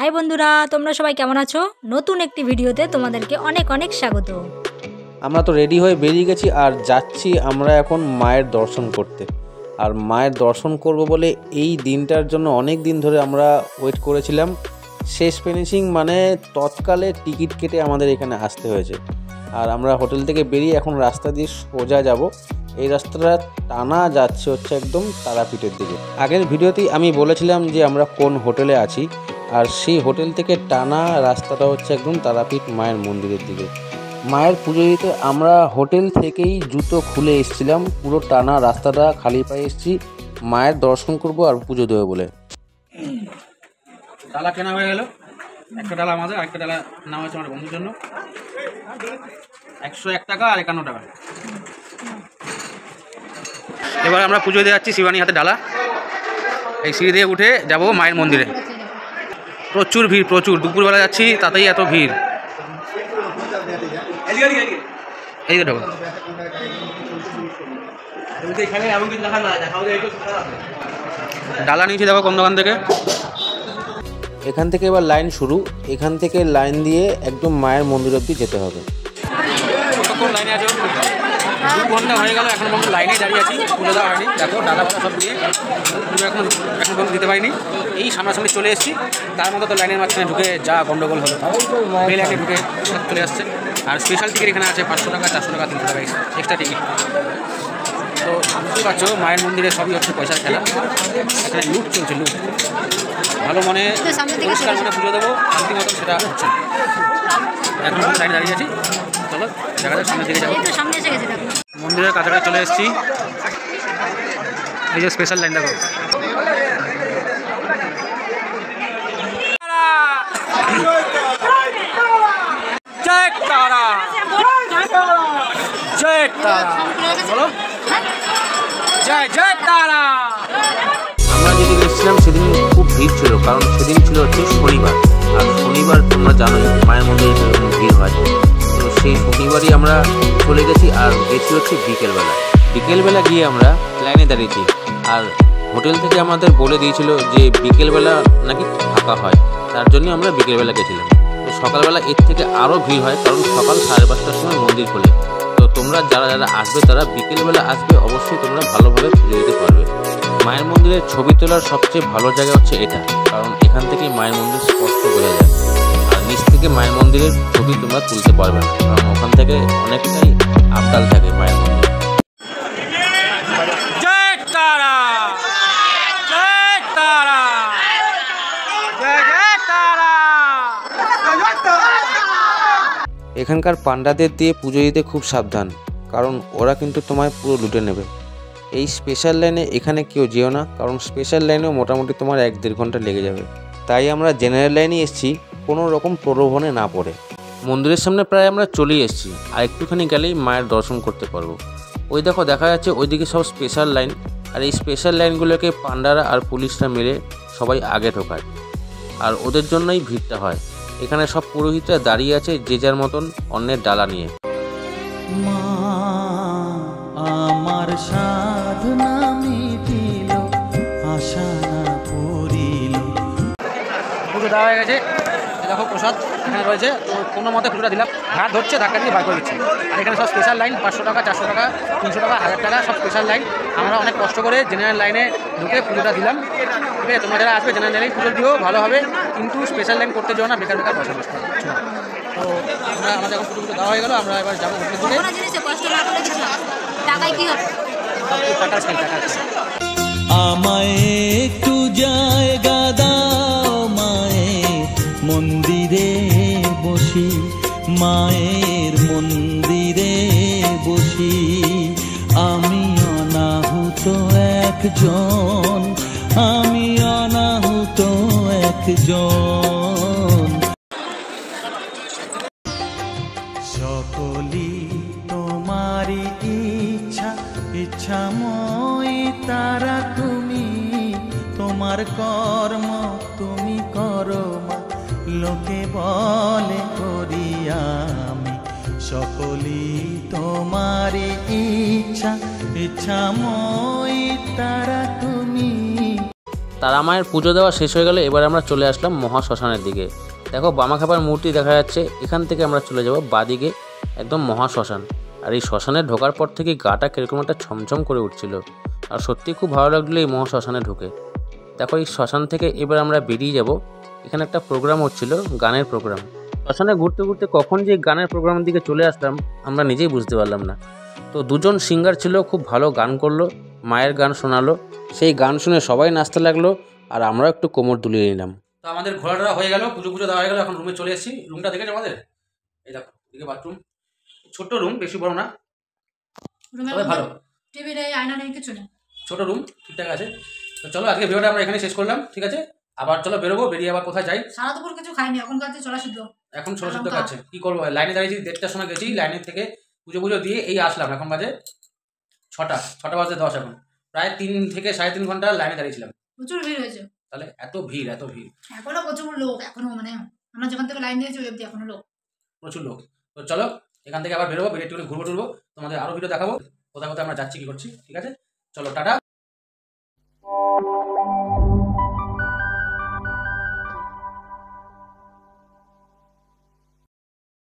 High বন্ধুরা, তোমরা সবাই কেমন আছো? নতুন একটি ভিডিওতে তোমাদেরকে অনেক অনেক স্বাগত। আমরা তো রেডি হয়ে বেরিয়ে গেছি আর যাচ্ছি আমরা এখন মায়ের দর্শন করতে। আর মায়ের দর্শন করব বলে এই দিনটার জন্য অনেক দিন ধরে আমরা ওয়েট করেছিলাম। শেষ ফিনিশিং মানে তৎকালে টিকিট কেটে আমাদের এখানে আসতে হয়েছে। আর আমরা হোটেল থেকে বেরিয়ে এখন রাস্তা দিয়ে সোজা যাব। এই রাস্তাটা টানা যাচ্ছে হচ্ছে একদম তারাপীঠের দিকে। আগের ভিডিওতেই আমি বলেছিলাম যে আমরা কোন হোটেলে আছি, আর সেই হোটেল থেকে টানা রাস্তাটা হচ্ছে একদম তারাপীঠ মায়ের মন্দিরের দিকে। মায়ের পুজো দিতে আমরা হোটেল থেকেই জুতো খুলে এসেছিলাম, পুরো টানা রাস্তাটা খালি পায়ে এসেছি মায়ের দর্শন করব আর পুজো দেবো বলে। ডালা কেনা হয়ে গেল, একটা ডালা আমাদের, আরেকটা ডালা নেওয়া হয়েছে আমার বন্ধুর জন্য। 101 টাকা আর 51 টাকা। এবার আমরা পুজো দিয়ে যাচ্ছি শিবানী হাতে ডালা। এই সিঁড়ি দিয়ে উঠে যাব মায়ের মন্দিরে। প্রচুর ভিড়, প্রচুর। দুপুরবেলা যাচ্ছি তাতেই এত ভিড়। এই তো ঢোকা ডালা নিয়েছি দেখো কোন দোকান থেকে। এখান থেকে এবার লাইন শুরু, এখান থেকে লাইন দিয়ে একদম মায়ের মন্দির অবধি যেতে হবে। কতক্ষণ লাইনে আছো? 2 ঘন্টা হয়ে গেল, এখন পর্যন্ত লাইনে দাঁড়িয়ে আছি, পুজো দেওয়া হয়নি। দেখো ডালা ফালা সব দিয়ে পুজো এখন পর্যন্ত দিতে পারিনি। এই সামনাসামনি চলে এসেছি, তার মধ্যে তো লাইনের মাঝখানে ঢুকে যা গন্ডগোল হলো। এই লাইনে ঢুকে চলে আসছে। আর স্পেশাল টিকিট এখানে আছে 500 টাকা, 400 টাকা, 300 টাকা এক্সট্রা টিকিট। তো বুঝতে পারছো মায়ের মন্দিরে সবই হচ্ছে পয়সার খেলা। এখানে লুট চলছে, লুট। ভালো মনে পরিষ্কার মনে পুজো দেবো শান্তি মতো, সেটা হচ্ছে। এখন লাইনে দাঁড়িয়ে আছি, চলো দেখা যাক সামনের দিকে যাবো। মন্দিরের কাছাকাছি চলে এসেছি। এই যে স্পেশাল লাইন দেখো। জয় তারা, জয় তারা, বলো জয় জয় তারা। আমরা যেদিন এসেছিলাম সেদিন খুব ভিড় ছিল, কারণ সেদিন ছিল হচ্ছে শনিবার। আর শনিবার তোমরা জানোই মায়ের মন্দিরে ভিড় হয়। তো সেই শনিবারই আমরা চলে গেছি আর গেছি হচ্ছে বিকেলবেলা গিয়ে আমরা লাইনে দাঁড়িয়েছি। আর হোটেল থেকে আমাদের বলে দিয়েছিল যে বিকেলবেলা নাকি ফাঁকা হয়, তার জন্য আমরা বিকেলবেলা গেছিলাম। তো সকালবেলা এর থেকে আরও ভিড় হয়, কারণ সকাল 5:30টার সময় মন্দির খোলে। তো তোমরা যারা যারা আসবে তারা বিকেলবেলা আসবে, অবশ্যই তোমরা ভালোভাবে পুজো দিতে পারবে। মায়ের মন্দিরের ছবি তোলার সবচেয়ে ভালো জায়গা হচ্ছে এটা, কারণ এখান থেকে মায়ের মন্দির স্পষ্ট বোঝা যায়। আর নিচ থেকে মায়ের মন্দিরের ছবি তোমরা তুলতে পারবে না, কারণ ওখান থেকে অনেকটাই আবদাল থাকে মায়ের মন্দির। জয় তারা, জয় তারা, জয় জয় তারা। এখানকার পান্ডাদের দিয়ে পুজো দিতে খুব সাবধান, কারণ ওরা কিন্তু তোমায় পুরো লুটে নেবে। এই স্পেশাল লাইনে এখানে কেউ যেও না, কারণ স্পেশাল লাইনেও মোটামুটি তোমার 1-1.5 ঘন্টা লেগে যাবে। তাই আমরা জেনারেল লাইনে এসেছি, কোনো রকম প্রলোভনে না পড়ে। মন্দিরের সামনে প্রায় আমরা চলেই এসেছি, আর একটুখানি গেলেই মায়ের দর্শন করতে পারবো। ওই দেখো দেখা যাচ্ছে ওইদিকে সব স্পেশাল লাইন, আর এই স্পেশাল লাইনগুলোকে পান্ডারা আর পুলিশরা মিলে সবাই আগে ঢোকায়, আর ওদের জন্যই ভিড়টা হয়। এখানে সব পুরোহিতরা দাঁড়িয়ে আছে যে যার মতন অন্যের ডালা নিয়ে। আমার সাধনা মিটিল, আশা না করিল। পুজো দেওয়া হয়ে গেছে, দেখো প্রসাদ এখানে রয়েছে। তো কোনো মতে পুজোটা দিলাম, ঘাট ধরছে, ধাক্কা দিয়ে বার করে দিচ্ছে। আর এখানে সব স্পেশাল লাইন, 500 টাকা, 400 টাকা, 300 টাকা, 1000 টাকা, সব স্পেশাল লাইন। আমরা অনেক কষ্ট করে জেনারেল লাইনে ঢুকে পুজোটা দিলাম। ঠিক আছে, তোমরা যারা আসবে জেনারেল লাইন পুজো দিও, ভালো হবে। কিন্তু স্পেশাল লাইন করতে যাও না, বেকার বেকার পয়সা নষ্ট হবে। তো আমাদের এখন পুজো দেওয়া হয়ে গেল, আমরা এবার যাবো হোটেলের দিকে। টাকার স্কেল, টাকার স্কেল। আমায় একটু জায়গা দাও, মায়ের মন্দিরে বসি, মায়ের মন্দিরে বসি। আমি অনাহুত একজন, আমি অনাহুত একজন। সকলি তোমারি ইচ্ছা, ইচ্ছাময় তারা তুমি। তোমার কর্ম তুমি করো মা, লোকে বলে করি আমি। সকলি তোমারি ইচ্ছা, ইচ্ছাময় তারা তুমি। তারা মায়ের পুজো দেওয়া শেষ হয়ে গেলে এবার আমরা চলে আসলাম মহাশ্মশানের দিকে। দেখো বামাখ্যাপার মূর্তি দেখা যাচ্ছে, এখান থেকে আমরা চলে যাব বাদিকে একদম মহাশ্মশান। আর এই শ্মশানে ঢোকার পর থেকে গাটা কিরকম একটা ছমছম করে উঠছিল, আর সত্যি খুব ভালো লাগলো এই মহাশ্মশানে ঢুকে। দেখো এই শ্মশান থেকে এবার আমরা বেরিয়ে যাব। এখানে একটা প্রোগ্রাম হচ্ছিল, গানের প্রোগ্রাম। শ্মশানে ঘুরতে ঘুরতে কখন যে গানের প্রোগ্রামের দিকে চলে আসলাম আমরা নিজেই বুঝতে পারলাম না। তো দুজন সিঙ্গার ছিল, খুব ভালো গান করলো, মায়ের গান শোনালো। সেই গান শুনে সবাই নাচতে লাগলো, আর আমরা একটু কোমর দুলিয়ে নিলাম। তো আমাদের ঘোরাটা হয়ে গেল, পুজো দেওয়া হয়ে গেল, এখন রুমে চলে এসেছি। রুমটা দেখেছো আমাদের? এই দেখো, এদিকে বাথরুম, ছোট্ট রুম, বেশি বড় না, তবে ভালো। টিভি নেই, আয়না নেই, কিছু নেই, ছোট রুম, ঠিকঠাক আছে। তো চলো আজকে ভিডিওটা আমরা এখানে শেষ করলাম, ঠিক আছে? আবার চলো বেরোবো, বেরিয়ে আবার কোথায় যাই। সারা দুপুর কিছু খাইনি, এখন কাছে চলা সিদ্ধ, এখন ছোট সিদ্ধ খাচ্ছে, কি করবো? লাইনে দাঁড়িয়েছি, 1:30টার সময় গেছি, লাইনের থেকে পুজো দিয়ে এই আসলাম। এখন বাজে 6টা বাজে 10। এখন প্রায় 3 থেকে 3.5 ঘন্টা লাইনে দাঁড়িয়েছিলাম। প্রচুর ভিড় হয়েছে। তাহলে এত ভিড় এখনো প্রচুর লোক, এখনো মানে আমরা যখন থেকে লাইন দিয়েছি অব্দি এখনো লোক, প্রচুর লোক। তো চলো এখান থেকে আবার বেরোবো, বেরিয়ে একটু ঘুরবো টুরবো, তোমাদের আরো ভিডিও দেখাবো কোথায় কোথায় আমরা যাচ্ছি, কি করছি, ঠিক আছে? চলো টাটা।